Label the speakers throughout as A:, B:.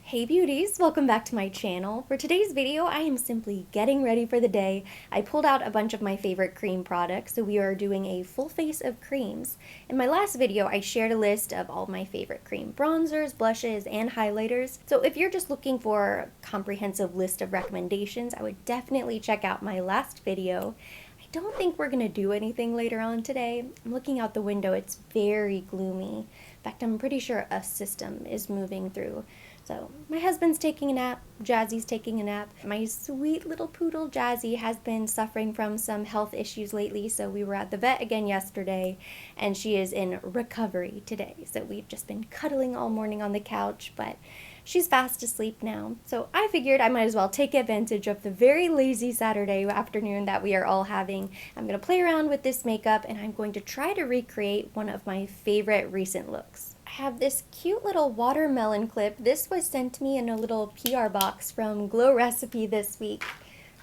A: Hey beauties, welcome back to my channel. For today's video, I am simply getting ready for the day. I pulled out a bunch of my favorite cream products, so we are doing a full face of creams. In my last video, I shared a list of all my favorite cream bronzers, blushes, and highlighters. So if you're just looking for a comprehensive list of recommendations, I would definitely check out my last video. I don't think we're gonna do anything later on today. I'm looking out the window, it's very gloomy. In fact, I'm pretty sure a system is moving through. So my husband's taking a nap, Jazzy's taking a nap. My sweet little poodle Jazzy has been suffering from some health issues lately, so we were at the vet again yesterday, and she is in recovery today. So we've just been cuddling all morning on the couch, but she's fast asleep now. So I figured I might as well take advantage of the very lazy Saturday afternoon that we are all having. I'm going to play around with this makeup, and I'm going to try to recreate one of my favorite recent looks. I have this cute little watermelon clip. This was sent to me in a little PR box from Glow Recipe this week.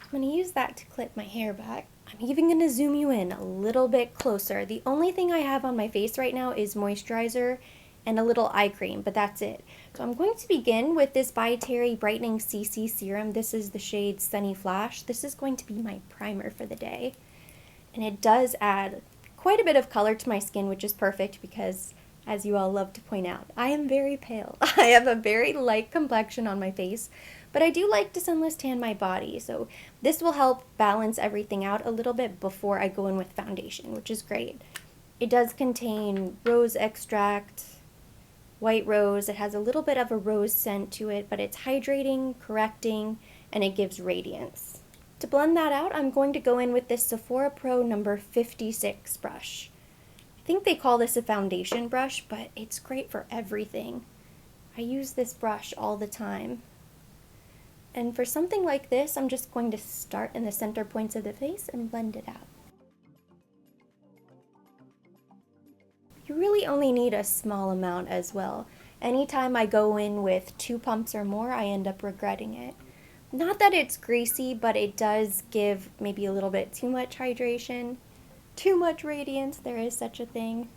A: I'm going to use that to clip my hair back. I'm even going to zoom you in a little bit closer. The only thing I have on my face right now is moisturizer and a little eye cream, but that's it. So I'm going to begin with this by Terry Brightening CC Serum. This is the shade Sunny Flash. This is going to be my primer for the day. And it does add quite a bit of color to my skin, which is perfect because, as you all love to point out, I am very pale. I have a very light complexion on my face, but I do like to sunless tan my body, so this will help balance everything out a little bit before I go in with foundation, which is great. It does contain rose extract, white rose. It has a little bit of a rose scent to it, but it's hydrating, correcting, and it gives radiance. To blend that out, I'm going to go in with this Sephora Pro number 56 brush. I think they call this a foundation brush, but it's great for everything. I use this brush all the time. And for something like this, I'm just going to start in the center points of the face and blend it out. You really only need a small amount as well. Anytime I go in with 2 pumps or more, I end up regretting it. Not that it's greasy, but it does give maybe a little bit too much hydration. Too much radiance, there is such a thing.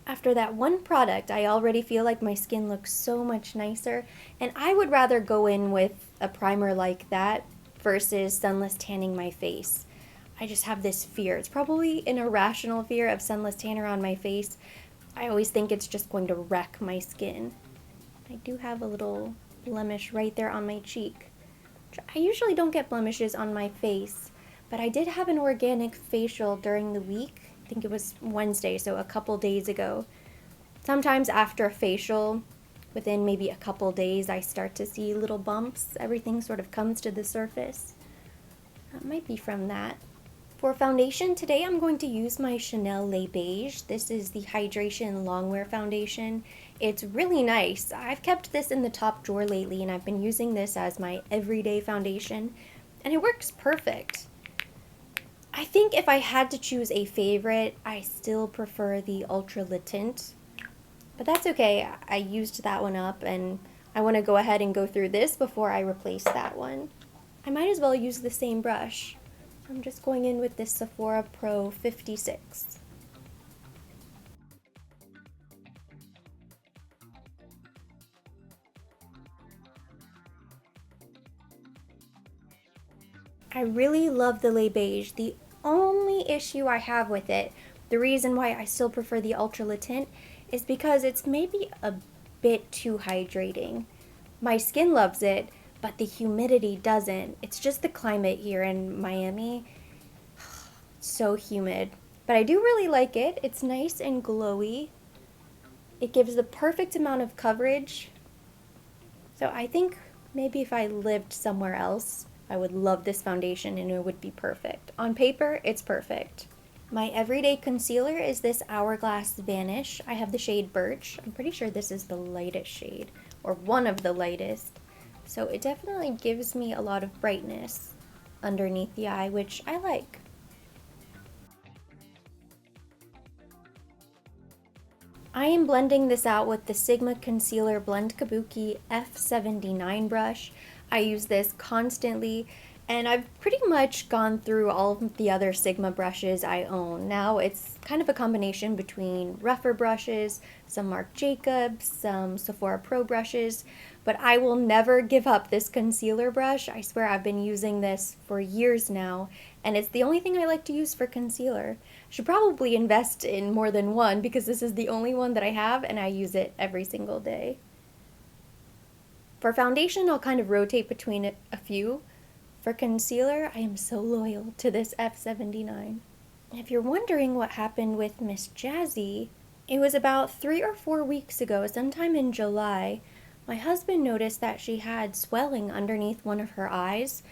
A: After that one product, I already feel like my skin looks so much nicer, and I would rather go in with a primer like that versus sunless tanning my face. I just have this fear. It's probably an irrational fear of sunless tanner on my face. I always think it's just going to wreck my skin. I do have a little blemish right there on my cheek. I usually don't get blemishes on my face, but I did have an organic facial during the week. I think it was Wednesday, so a couple days ago. Sometimes after a facial, within maybe a couple days, I start to see little bumps. Everything sort of comes to the surface. That might be from that. For foundation, today I'm going to use my Chanel Les Beige. This is the Hydration Longwear Foundation. It's really nice. I've kept this in the top drawer lately, and I've been using this as my everyday foundation, and it works perfect. I think if I had to choose a favorite, I still prefer the Ultra Le Tint, but that's okay. I used that one up, and I want to go ahead and go through this before I replace that one. I might as well use the same brush. I'm just going in with this Sephora Pro 56. I really love the Les Beige. The only issue I have with it, the reason why I still prefer the Ultra Le Tint, is because it's maybe a bit too hydrating. My skin loves it, but the humidity doesn't. It's just the climate here in Miami. It's so humid. But I do really like it. It's nice and glowy. It gives the perfect amount of coverage. So I think maybe if I lived somewhere else, I would love this foundation and it would be perfect. On paper, it's perfect. My everyday concealer is this Hourglass Vanish. I have the shade Birch. I'm pretty sure this is the lightest shade, or one of the lightest. So it definitely gives me a lot of brightness underneath the eye, which I like. I am blending this out with the Sigma Concealer Blend Kabuki F79 brush. I use this constantly, And I've pretty much gone through all of the other Sigma brushes I own. Now it's kind of a combination between rougher brushes, some Marc Jacobs, some Sephora Pro brushes, but I will never give up this concealer brush. I swear I've been using this for years now, and it's the only thing I like to use for concealer. I should probably invest in more than one because this is the only one that I have and I use it every single day. For foundation, I'll kind of rotate between a few. For concealer, I am so loyal to this F79. If you're wondering what happened with Miss Jazzy, it was about 3 or 4 weeks ago, sometime in July, my husband noticed that she had swelling underneath one of her eyes.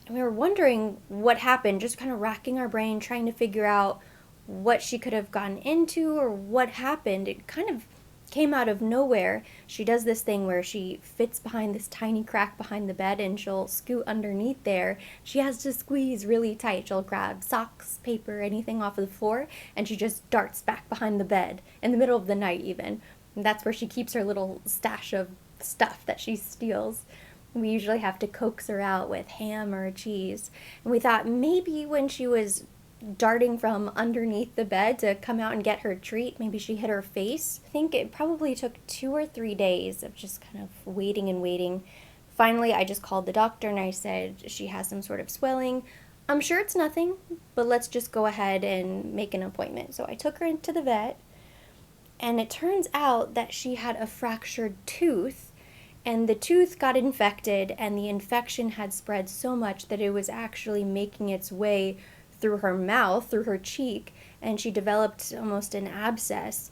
A: And we were wondering what happened, just kind of racking our brain, trying to figure out what she could have gotten into or what happened. It kind of came out of nowhere. She does this thing where she fits behind this tiny crack behind the bed and she'll scoot underneath there. She has to squeeze really tight. She'll grab socks, paper, anything off of the floor, and she just darts back behind the bed in the middle of the night even. And that's where she keeps her little stash of stuff that she steals. We usually have to coax her out with ham or cheese. And we thought maybe when she was darting from underneath the bed to come out and get her treat, maybe she hit her face. I think it probably took 2 or 3 days of just kind of waiting and waiting. Finally, I just called the doctor and I said she has some sort of swelling. I'm sure it's nothing, but let's just go ahead and make an appointment. So I took her into the vet, and it turns out that she had a fractured tooth, and the tooth got infected, and the infection had spread so much that it was actually making its way through her mouth, through her cheek, and she developed almost an abscess.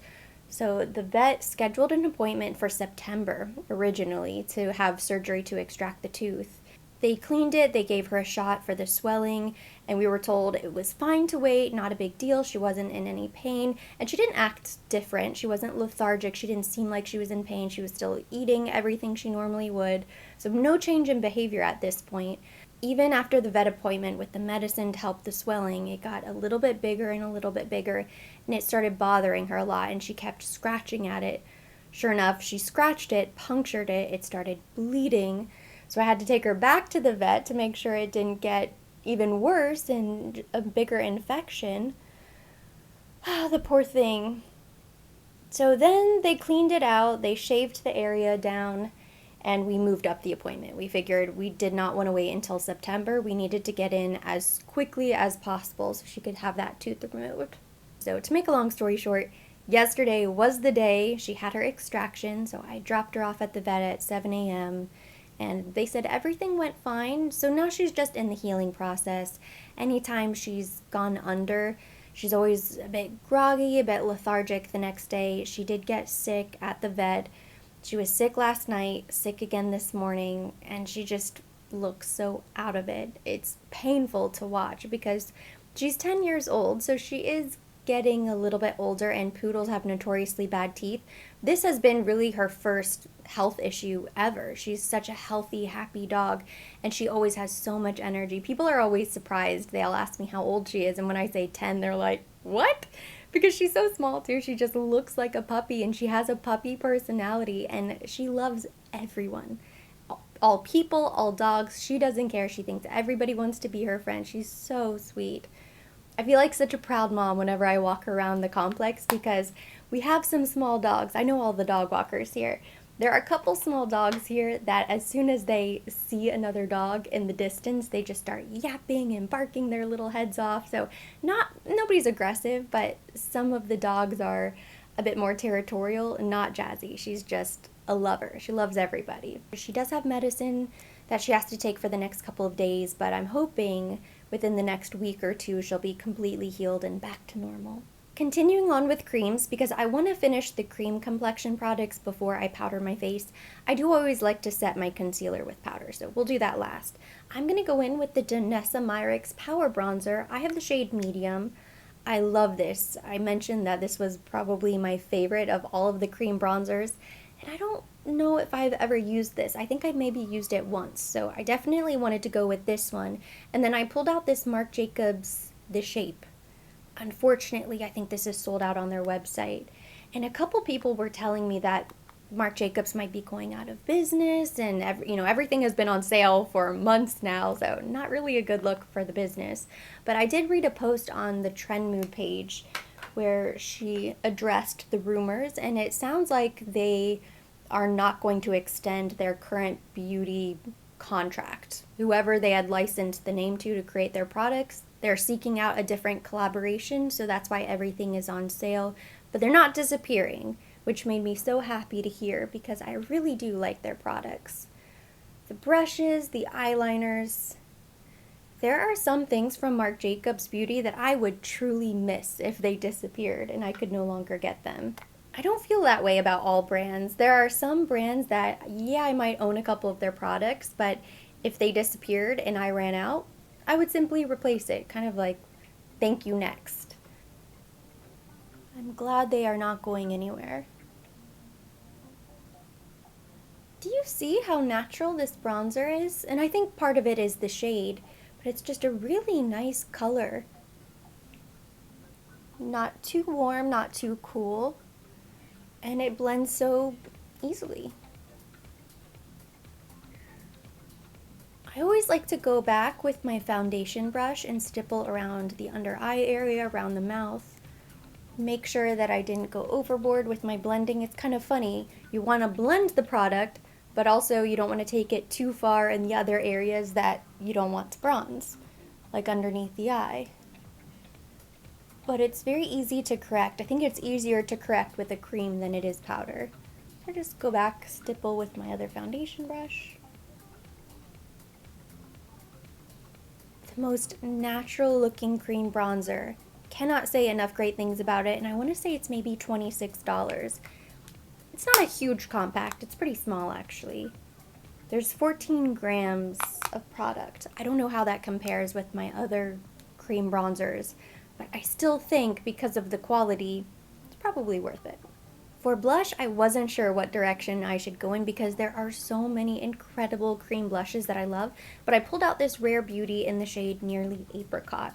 A: So the vet scheduled an appointment for September originally to have surgery to extract the tooth. They cleaned it, they gave her a shot for the swelling, and we were told it was fine to wait, not a big deal, she wasn't in any pain, and she didn't act different, she wasn't lethargic, she didn't seem like she was in pain, she was still eating everything she normally would, so no change in behavior at this point. Even after the vet appointment with the medicine to help the swelling, it got a little bit bigger and a little bit bigger, and it started bothering her a lot, and she kept scratching at it. Sure enough, she scratched it, punctured it, it started bleeding, so I had to take her back to the vet to make sure it didn't get even worse and a bigger infection. Ah, the poor thing. So then they cleaned it out, they shaved the area down, and we moved up the appointment. We figured we did not want to wait until September. We needed to get in as quickly as possible so she could have that tooth removed. So to make a long story short, yesterday was the day she had her extraction, so I dropped her off at the vet at 7 a.m., and they said everything went fine, so now she's just in the healing process. Anytime she's gone under, she's always a bit groggy, a bit lethargic the next day. She did get sick at the vet. She was sick last night, sick again this morning, and she just looks so out of it. It's painful to watch because she's 10 years old, so she is getting a little bit older, and poodles have notoriously bad teeth. This has been really her first health issue ever. She's such a healthy, happy dog, and she always has so much energy. People are always surprised. They'll ask me how old she is, and when I say 10, they're like, what? Because she's so small too. She just looks like a puppy, and she has a puppy personality, and she loves everyone. All people, all dogs. She doesn't care. She thinks everybody wants to be her friend. She's so sweet. I feel like such a proud mom whenever I walk around the complex because we have some small dogs. I know all the dog walkers here. There are a couple small dogs here that as soon as they see another dog in the distance, they just start yapping and barking their little heads off. So nobody's aggressive, but some of the dogs are a bit more territorial. Not Jazzy. She's just a lover. She loves everybody. She does have medicine that she has to take for the next couple of days, but I'm hoping within the next week or two she'll be completely healed and back to normal. Continuing on with creams, because I want to finish the cream complexion products before I powder my face. I do always like to set my concealer with powder, so we'll do that last. I'm going to go in with the Danessa Myricks Power Bronzer. I have the shade Medium. I love this. I mentioned that this was probably my favorite of all of the cream bronzers, and I don't know if I've ever used this. I think I maybe used it once, so I definitely wanted to go with this one. And then I pulled out this Marc Jacobs The Shape. Unfortunately, I think this is sold out on their website. And a couple people were telling me that Marc Jacobs might be going out of business, and everything has been on sale for months now, so not really a good look for the business. But I did read a post on the Trend Mood page where she addressed the rumors, and it sounds like they are not going to extend their current beauty contract. Whoever they had licensed the name to create their products, they're seeking out a different collaboration, so that's why everything is on sale. But they're not disappearing, which made me so happy to hear because I really do like their products. The brushes, the eyeliners. There are some things from Marc Jacobs Beauty that I would truly miss if they disappeared and I could no longer get them. I don't feel that way about all brands. There are some brands that, yeah, I might own a couple of their products, but if they disappeared and I ran out, I would simply replace it, kind of like, thank you, next. I'm glad they are not going anywhere. Do you see how natural this bronzer is? And I think part of it is the shade, but it's just a really nice color. Not too warm, not too cool. And it blends so easily. I always like to go back with my foundation brush and stipple around the under eye area, around the mouth. Make sure that I didn't go overboard with my blending. It's kind of funny. You want to blend the product, but also you don't want to take it too far in the other areas that you don't want to bronze, like underneath the eye. But it's very easy to correct. I think it's easier to correct with a cream than it is powder. I just go back, stipple with my other foundation brush. The most natural looking cream bronzer. Cannot say enough great things about it, and I want to say it's maybe $26. It's not a huge compact, it's pretty small actually. There's 14 grams of product. I don't know how that compares with my other cream bronzers, but I still think because of the quality, it's probably worth it. For blush, I wasn't sure what direction I should go in because there are so many incredible cream blushes that I love, but I pulled out this Rare Beauty in the shade Nearly Apricot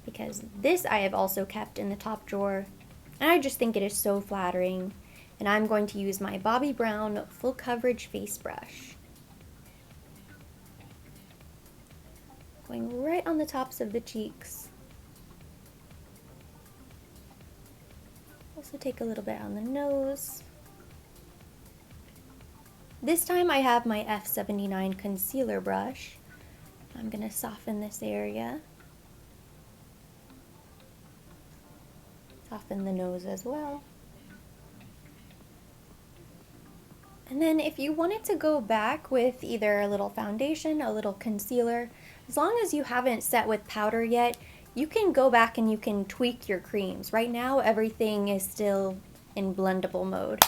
A: because this I have also kept in the top drawer, and I just think it is so flattering. And I'm going to use my Bobbi Brown Full Coverage Face Brush. Going right on the tops of the cheeks. Also take a little bit on the nose. This time I have my F79 concealer brush. I'm going to soften this area. Soften the nose as well. And then if you wanted to go back with either a little foundation, a little concealer, as long as you haven't set with powder yet, you can go back and you can tweak your creams. Right now, everything is still in blendable mode.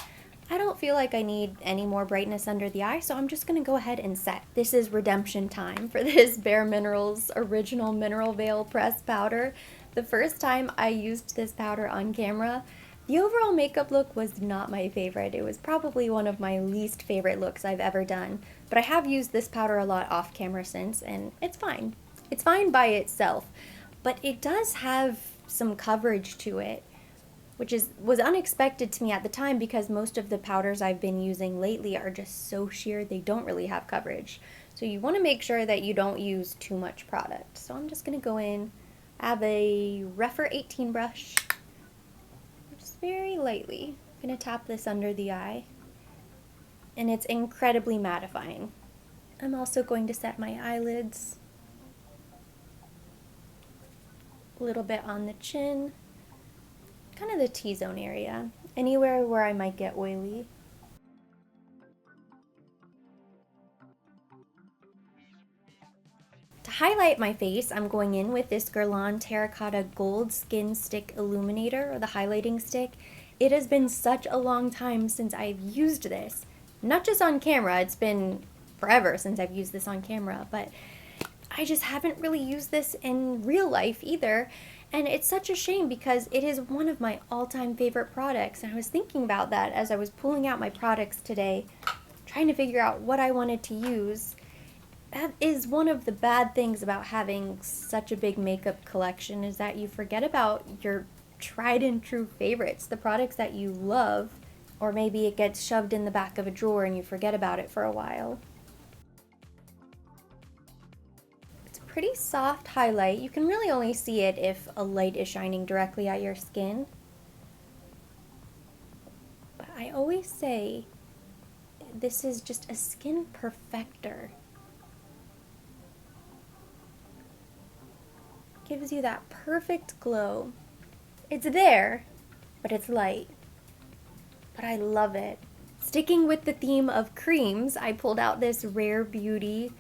A: I don't feel like I need any more brightness under the eye, so I'm just going to go ahead and set. This is redemption time for this Bare Minerals Original Mineral Veil Pressed Powder. The first time I used this powder on camera, the overall makeup look was not my favorite. It was probably one of my least favorite looks I've ever done, but I have used this powder a lot off camera since, and it's fine. It's fine by itself, but it does have some coverage to it, which was unexpected to me at the time because most of the powders I've been using lately are just so sheer they don't really have coverage. So you want to make sure that you don't use too much product. So I'm just going to go in, I have a Rephr 18 brush, just very lightly. I'm going to tap this under the eye, and it's incredibly mattifying. I'm also going to set my eyelids. A little bit on the chin, kind of the T-zone area, anywhere where I might get oily. To highlight my face, I'm going in with this Guerlain Terracotta Gold Skin Stick Illuminator, or the highlighting stick. It has been such a long time since I've used this. Not just on camera, it's been forever since I've used this on camera, but I just haven't really used this in real life either. And it's such a shame because it is one of my all-time favorite products. And I was thinking about that as I was pulling out my products today, trying to figure out what I wanted to use. That is one of the bad things about having such a big makeup collection, is that you forget about your tried and true favorites, the products that you love Or maybe it gets shoved in the back of a drawer and you forget about it for a while. It's a pretty soft highlight. You can really only see it if a light is shining directly at your skin. But I always say this is just a skin perfector. Gives you that perfect glow. It's there, but it's light. But I love it. Sticking with the theme of creams, I pulled out this Rare Beauty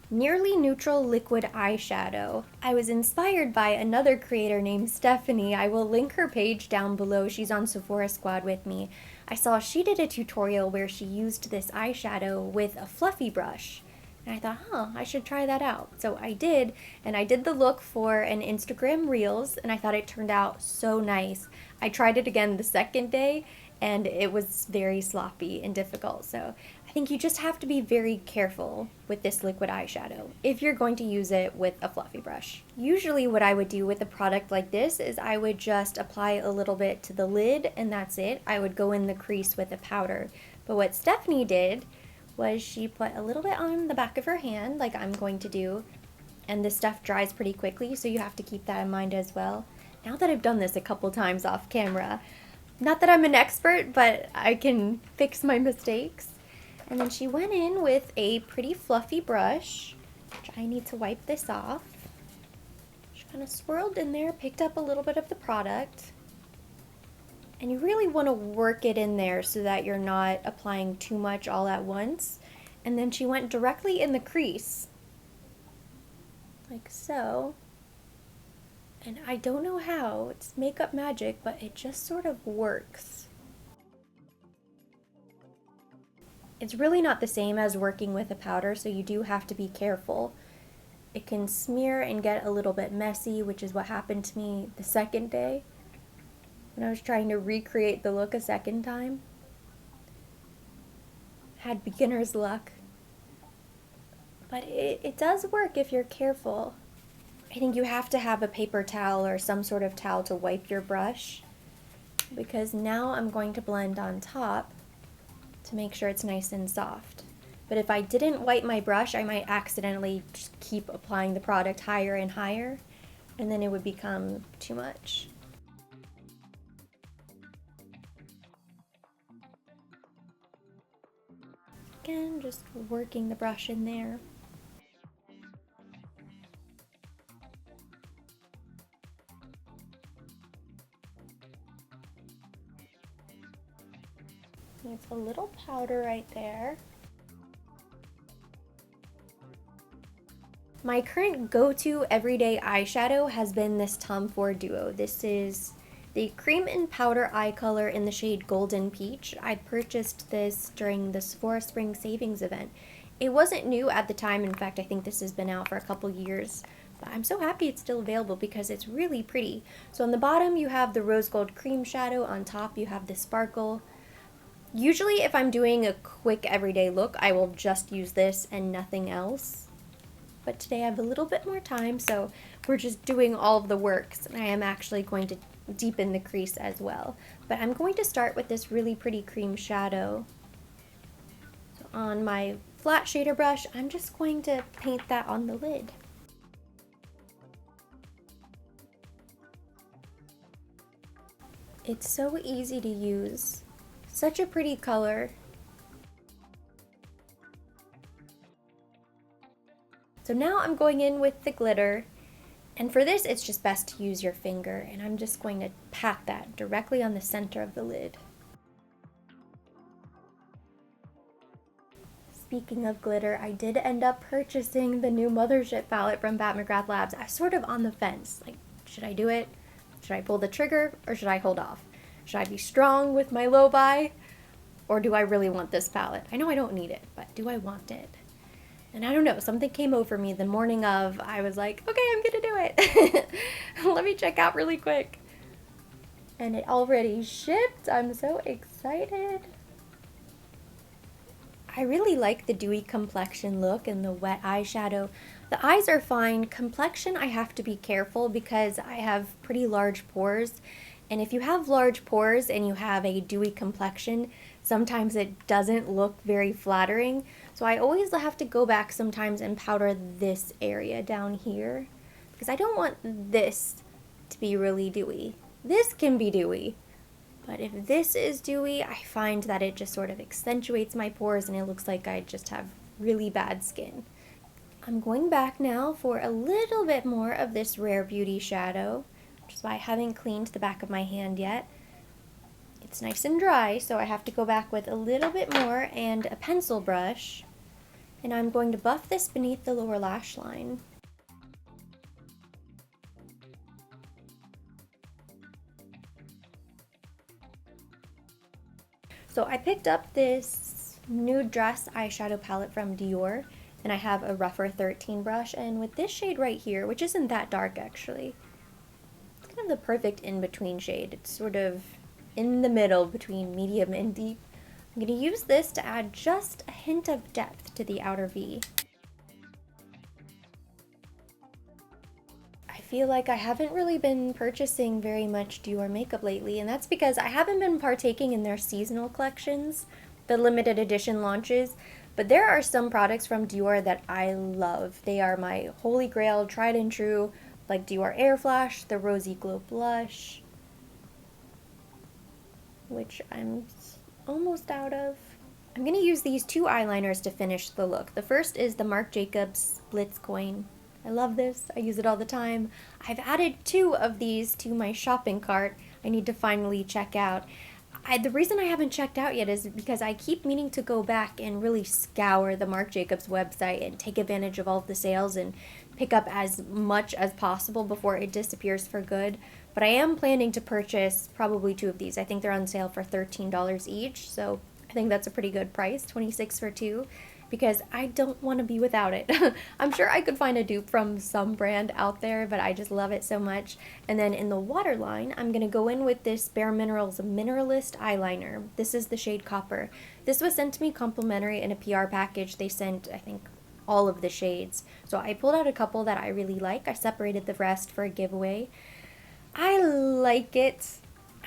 A: Nearly Neutral Liquid Eyeshadow. I was inspired by another creator named Stephanie. I will link her page down below. She's on Sephora Squad with me. I saw she did a tutorial where she used this eyeshadow with a fluffy brush. And I thought, I should try that out. So I did, and I did the look for an Instagram Reels, and I thought it turned out so nice. I tried it again the second day, and it was very sloppy and difficult. So I think you just have to be very careful with this liquid eyeshadow if you're going to use it with a fluffy brush. Usually what I would do with a product like this is I would just apply a little bit to the lid, and that's it. I would go in the crease with a powder. But what Stephanie did was she put a little bit on the back of her hand, like I'm going to do, and this stuff dries pretty quickly, so you have to keep that in mind as well. Now that I've done this a couple times off camera, not that I'm an expert, but I can fix my mistakes. And then she went in with a pretty fluffy brush, which I need to wipe this off. She kind of swirled in there, picked up a little bit of the product. And you really want to work it in there so that you're not applying too much all at once. And then she went directly in the crease, like so. And I don't know how, it's makeup magic, but it just sort of works. It's really not the same as working with a powder, so you do have to be careful. It can smear and get a little bit messy, which is what happened to me the second day when I was trying to recreate the look a second time. Had beginner's luck. But it does work if you're careful. I think you have to have a paper towel or some sort of towel to wipe your brush, because now I'm going to blend on top to make sure it's nice and soft. But if I didn't wipe my brush, I might accidentally just keep applying the product higher and higher, and then it would become too much. Again, just working the brush in there. There's a little powder right there. My current go-to everyday eyeshadow has been this Tom Ford Duo. This is the cream and powder eye color in the shade Golden Peach. I purchased this during the Sephora Spring Savings event. It wasn't new at the time. In fact, I think this has been out for a couple years. But I'm so happy it's still available because it's really pretty. So on the bottom you have the rose gold cream shadow. On top you have the sparkle. Usually if I'm doing a quick everyday look, I will just use this and nothing else. But today I have a little bit more time, so we're just doing all of the works, and I am actually going to deepen the crease as well. But I'm going to start with this really pretty cream shadow. So on my flat shader brush, I'm just going to paint that on the lid. It's so easy to use. Such a pretty color. So now I'm going in with the glitter, and for this it's just best to use your finger, and I'm just going to pat that directly on the center of the lid. Speaking of glitter, I did end up purchasing the new Mothership palette from Bat McGrath Labs. I was sort of on the fence, like, should I do it? Should I pull the trigger, or should I hold off? Should I be strong with my low buy, or do I really want this palette? I know I don't need it, but do I want it? And I don't know, something came over me the morning of. I was like, okay, I'm gonna do it. Let me check out really quick. And it already shipped. I'm so excited. I really like the dewy complexion look and the wet eyeshadow. The eyes are fine. Complexion, I have to be careful because I have pretty large pores, And if you have large pores and you have a dewy complexion, sometimes it doesn't look very flattering. So I always have to go back sometimes and powder this area down here because I don't want this to be really dewy. This can be dewy, but if this is dewy, I find that it just sort of accentuates my pores and it looks like I just have really bad skin. I'm going back now for a little bit more of this Rare Beauty shadow, which is why I haven't cleaned the back of my hand yet. It's nice and dry, so I have to go back with a little bit more and a pencil brush. And I'm going to buff this beneath the lower lash line. So I picked up this nude dress eyeshadow palette from Dior, and I have a rougher 13 brush, and with this shade right here, which isn't that dark actually, it's kind of the perfect in-between shade. It's sort of in the middle between medium and deep. I'm going to use this to add just a hint of depth to the outer V. I feel like I haven't really been purchasing very much Dior makeup lately, and that's because I haven't been partaking in their seasonal collections, the limited edition launches, but there are some products from Dior that I love. They are my holy grail, tried and true, like Dior Air Flash, the Rosy Glow Blush, which I'm almost out of. I'm going to use these two eyeliners to finish the look. The first is the Marc Jacobs Blitz Coin. I love this. I use it all the time. I've added 2 of these to my shopping cart. I need to finally check out. The reason I haven't checked out yet is because I keep meaning to go back and really scour the Marc Jacobs website and take advantage of all of the sales and pick up as much as possible before it disappears for good. But I am planning to purchase probably 2 of these. I think they're on sale for $13 each, so I think that's a pretty good price, $26 for 2, because I don't want to be without it. I'm sure I could find a dupe from some brand out there, but I just love it so much. And then in the waterline, I'm going to go in with this Bare Minerals Mineralist eyeliner. This is the shade Copper. This was sent to me complimentary in a PR package. They sent, I think, all of the shades. So I pulled out a couple that I really like. I separated the rest for a giveaway. I like it.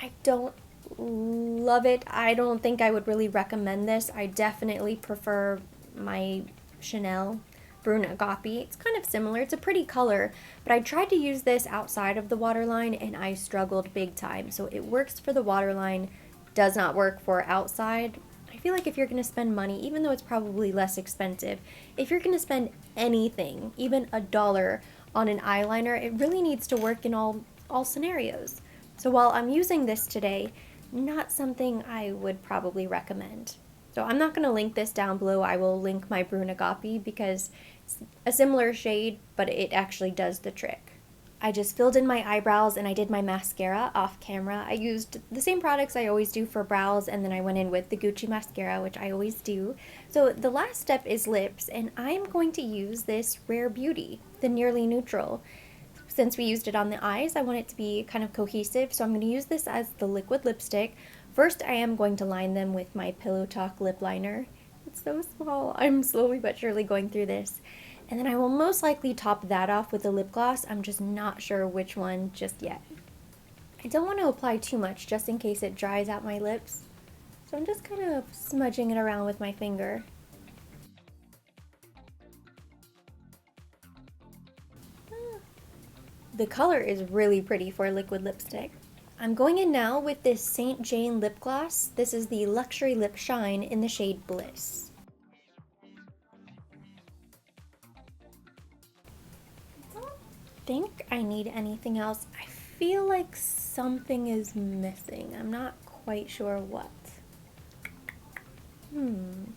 A: I don't love it. I don't think I would really recommend this. I definitely prefer my Chanel Brune Agape. It's kind of similar. It's a pretty color, but I tried to use this outside of the waterline and I struggled big time. So it works for the waterline, does not work for outside. I feel like if you're going to spend money, even though it's probably less expensive, if you're going to spend anything, even $1 on an eyeliner, it really needs to work in all scenarios. So while I'm using this today, not something I would probably recommend. So I'm not going to link this down below. I will link my Brune Agape because it's a similar shade, but it actually does the trick. I just filled in my eyebrows and I did my mascara off camera. I used the same products I always do for brows, and then I went in with the Gucci mascara, which I always do. So the last step is lips, and I'm going to use this Rare Beauty, the Nearly Neutral. Since we used it on the eyes, I want it to be kind of cohesive, so I'm going to use this as the liquid lipstick. First, I am going to line them with my Pillow Talk lip liner. It's so small. I'm slowly but surely going through this. And then I will most likely top that off with a lip gloss. I'm just not sure which one just yet. I don't want to apply too much just in case it dries out my lips. So I'm just kind of smudging it around with my finger. The color is really pretty for a liquid lipstick. I'm going in now with this St. Jane lip gloss. This is the Luxury Lip Shine in the shade Bliss. I don't think I need anything else. I feel like something is missing. I'm not quite sure what. I'm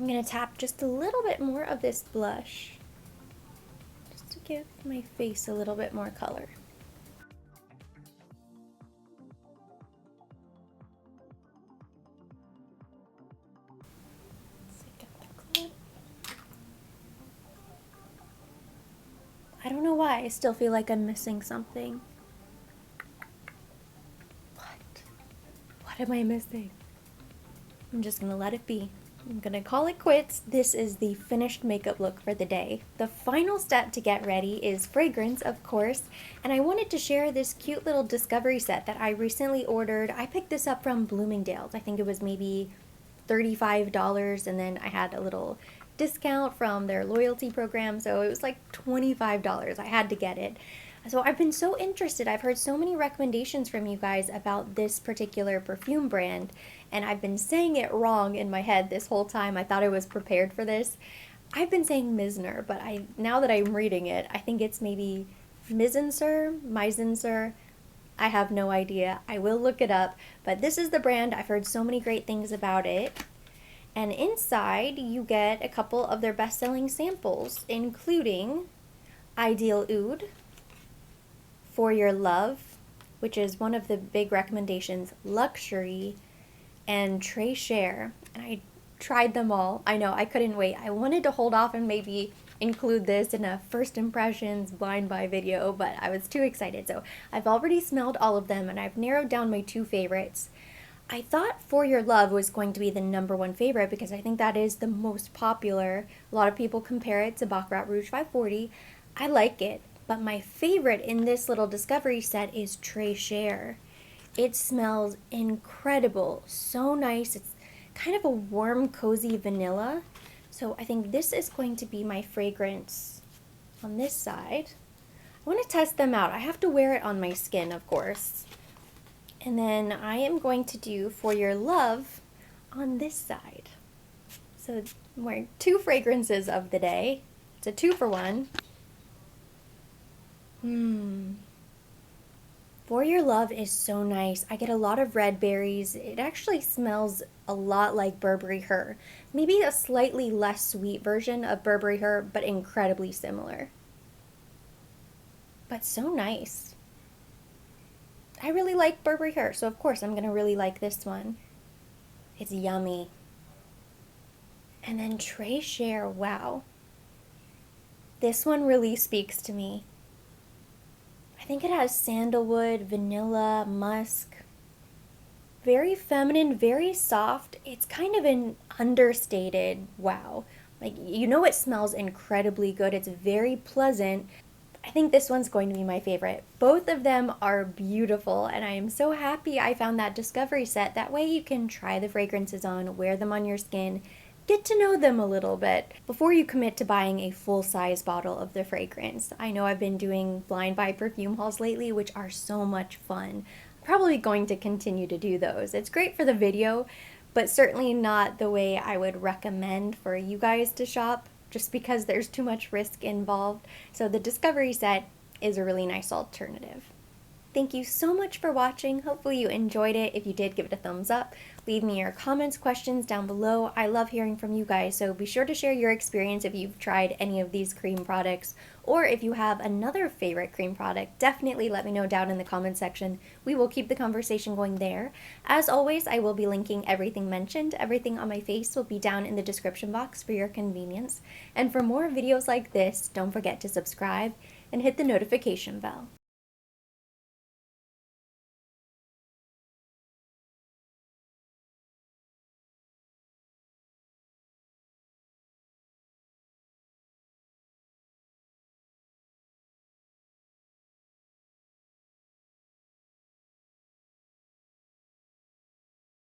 A: going to tap just a little bit more of this blush, to give my face a little bit more color. I don't know why, I still feel like I'm missing something. What am I missing? I'm just gonna let it be. I'm gonna call it quits. This is the finished makeup look for the day. The final step to get ready is fragrance, of course, and I wanted to share this cute little discovery set that I recently ordered. I picked this up from Bloomingdale's. I think it was maybe $35, and then I had a little discount from their loyalty program, so it was like $25. I had to get it. So I've been so interested. I've heard so many recommendations from you guys about this particular perfume brand, and I've been saying it wrong in my head this whole time. I thought I was prepared for this. I've been saying Misner, but now that I'm reading it, I think it's maybe Meisenser. I have no idea. I will look it up, but this is the brand. I've heard so many great things about it. And inside, you get a couple of their best-selling samples, including Ideal Oud, For Your Love, which is one of the big recommendations, Luxury, and Très Cher. And I tried them all. I know, I couldn't wait. I wanted to hold off and maybe include this in a first impressions blind buy video, but I was too excited. So I've already smelled all of them, and I've narrowed down my two favorites. I thought For Your Love was going to be the #1 favorite because I think that is the most popular. A lot of people compare it to Baccarat Rouge 540. I like it, but my favorite in this little discovery set is Très Cher. It smells incredible, so nice. It's kind of a warm, cozy vanilla. So I think this is going to be my fragrance on this side. I want to test them out. I have to wear it on my skin, of course. And then I am going to do For Your Love on this side. So I'm wearing two fragrances of the day. It's a 2-for-1. For Your Love is so nice. I get a lot of red berries. It actually smells a lot like Burberry Her. Maybe a slightly less sweet version of Burberry Her, but incredibly similar. But so nice. I really like Burberry Her, so of course I'm going to really like this one. It's yummy. And then Très Cher, wow. This one really speaks to me. I think it has sandalwood, vanilla, musk. Very feminine, very soft. It's kind of an understated wow. Like, you know, it smells incredibly good. It's very pleasant. I think this one's going to be my favorite. Both of them are beautiful, and I am so happy I found that discovery set. That way you can try the fragrances on, wear them on your skin, get to know them a little bit before you commit to buying a full-size bottle of the fragrance. I know I've been doing blind buy perfume hauls lately, which are so much fun. I'm probably going to continue to do those. It's great for the video, but certainly not the way I would recommend for you guys to shop, just because there's too much risk involved. So the discovery set is a really nice alternative. Thank you so much for watching. Hopefully you enjoyed it. If you did, give it a thumbs up. Leave me your comments, questions down below. I love hearing from you guys, so be sure to share your experience if you've tried any of these cream products, or if you have another favorite cream product, definitely let me know down in the comments section. We will keep the conversation going there. As always, I will be linking everything mentioned. Everything on my face will be down in the description box for your convenience. And for more videos like this, don't forget to subscribe and hit the notification bell.